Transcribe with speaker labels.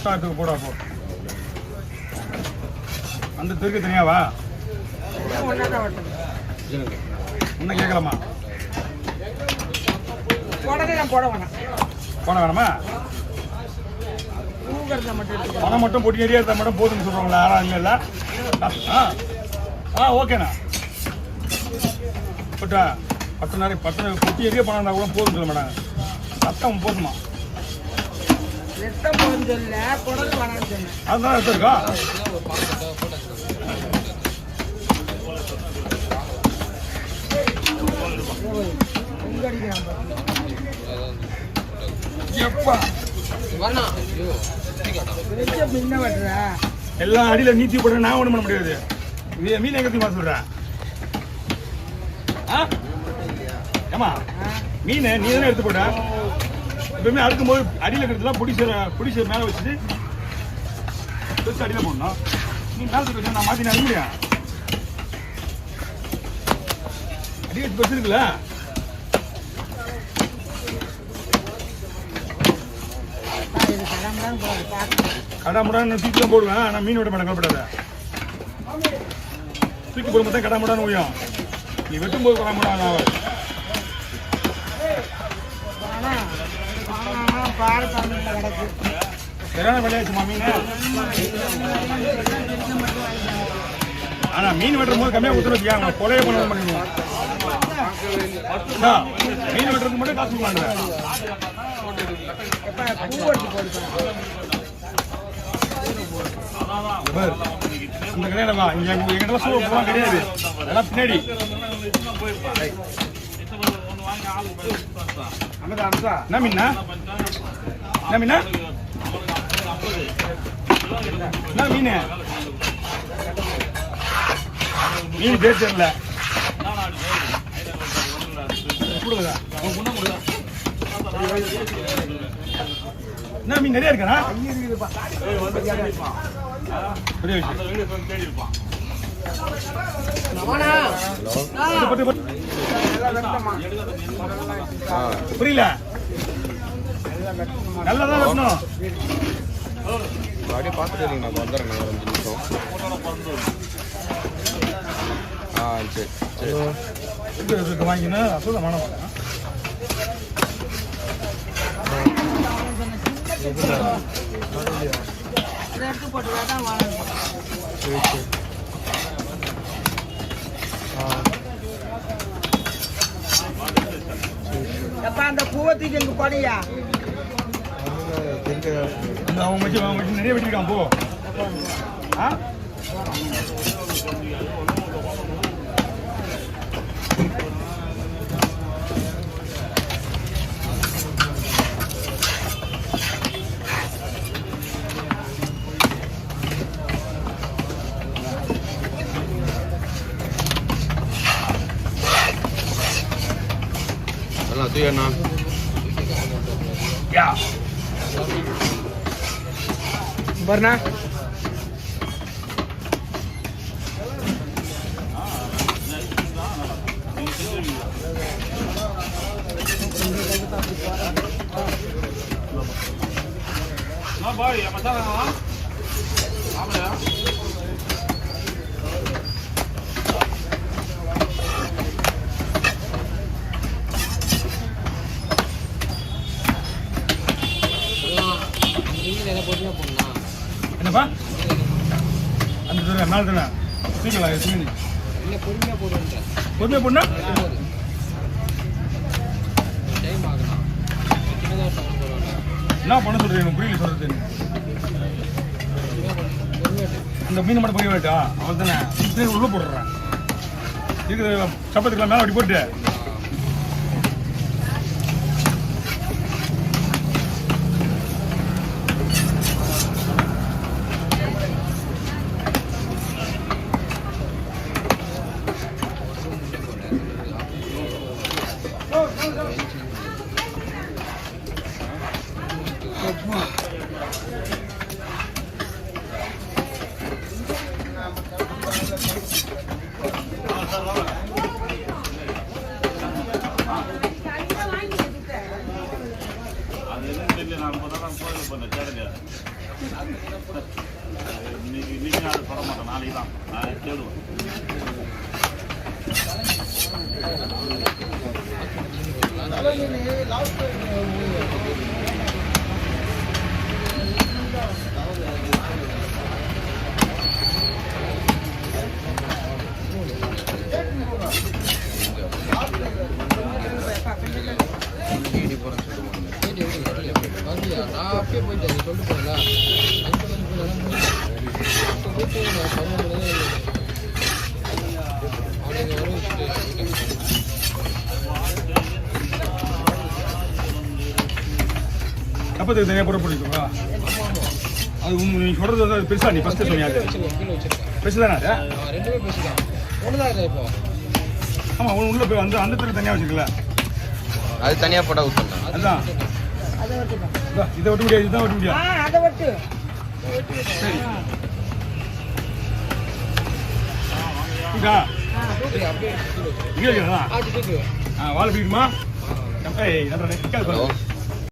Speaker 1: பத்தாயிரத்துக்கு போடா போ. அந்த தெருக்கு தனியாவா? இன்னும் கேட்கலாமா? போட வேணாமா? பணம் மட்டும் போட்டி ஏரியா இருந்தால் மட்டும் போதுன்னு சொல்கிறாங்களா? யாரும் இல்லை இல்லை. ஓகேண்ணா. பட்டா 10 பொட்டி ஏரியா பணம் இருந்தால் கூட போதுன்னு சொல்ல மாட்டாங்க. சத்தம் போதுமா? அதுதான் எடுத்துருக்கா. எல்லாம் அடியில நீத்தி போடுற நான் ஒண்ணும் பண்ண முடியாது. மீன் எங்க தெரியுமா சொல்றேன்? ஏமா மீன் நீ தானே எடுத்து போட. எப்பவுமே அடுக்கும் போது அடியில் இருக்கிறதுலாம் புடிச்ச மேலே வச்சுட்டு பெருசு அடியில் போடணும். நீ மேலே வச்சு நான் மாற்றி நான் முடியும். அடி வச்சு பெருசு இருக்குல்ல. கடாமுடான்னு தூக்கி தான் போடுவேன். ஆனால் மீன் விட மாட்டேன். கலப்படாத தூக்கி போடும்போது தான் கடாமுடான்னு முடியும். நீ வெட்டும்போது கடாமுடான் ஆகும். சரியான விளையாச்சுமா மீன். ஆனால் மீன் வெட்டுற போது கம்மியாக கொடுத்துருக்கியா? அவங்க கொலையை பண்ண பண்ணிடுவோம். மீன் வெட்டுறதுக்கு மட்டும் காசு பண்ணுறேன். இந்த கடையிலவா எங்கிட்ட சூழல் கிடையாது. அதெல்லாம் பின்னாடி என்ன மீனா? என்ன மீனா? என்ன மீன்? மீன் பேர் தெரியல. என்ன மீன் நிறைய இருக்கா? புரியல. நல்லாதான் வெட்டணும்.
Speaker 2: அப்படியே பார்த்துட்டு இருக்கீங்க. நான் வந்துடுறேன் ஒரு 5 நிமிஷம். சரி
Speaker 1: வாங்கினா அசுதமான
Speaker 3: அந்த பூவத்துக்கு எங்க கொடையா
Speaker 1: அவங்க நிறைய வெட்டிருக்கான் போ.
Speaker 2: தூயண்ணா
Speaker 3: வரணா
Speaker 1: என்னப்பா அந்த தூரம் நாலு தானே தூக்கலாம். பொறுமையாக போடணும். என்ன பண்ண சொல்றீங்க? புரியல சொல்றது. அந்த மீன் மட்டும் பொரிய வேட்டா அவள் தானே உள்ள போடுறேன். இது சப்பத்துக்கலாம் மேலே அப்படி போட்டு இன்னைக்கு நான் அதை சொல்ல மாட்டேன், நாளைக்கு தான் நான் தேடுவேன்.
Speaker 4: நான் அப்பயே போயிட்டேன், நீ சொல்லிட்டு போனல
Speaker 1: கப்பத்துக்கு தனியாக போட போட்டுருக்கா? அது நீ சொல்றது வந்து பெருசா, நீ ஃபர்ஸ்ட் சொன்னியாது பெருசு தானே அது?
Speaker 4: ரெண்டுமே பேசிக்கலாம், ஒண்ணுதான் இல்லை இப்போ.
Speaker 1: ஆமா, உள்ள போய் வந்து அந்த தண்ணி தனியாக வச்சுக்கல,
Speaker 2: அது தனியா போட்டா ஊத்தணும்.
Speaker 1: அதுதான்
Speaker 3: அதை வெட்டுப்பா.
Speaker 1: இதை விட்டு முடியாது, இதுதான் விட்டு முடியாது.
Speaker 3: அதை வெட்டு.
Speaker 1: சரி இதா
Speaker 4: தூக்கு, அப்படியே
Speaker 1: இங்கே வைக்கிறதா?
Speaker 4: ஆச்சு தூக்கு.
Speaker 1: வாழை பிடிக்குமா? ஏய், நிற்காது பாரு.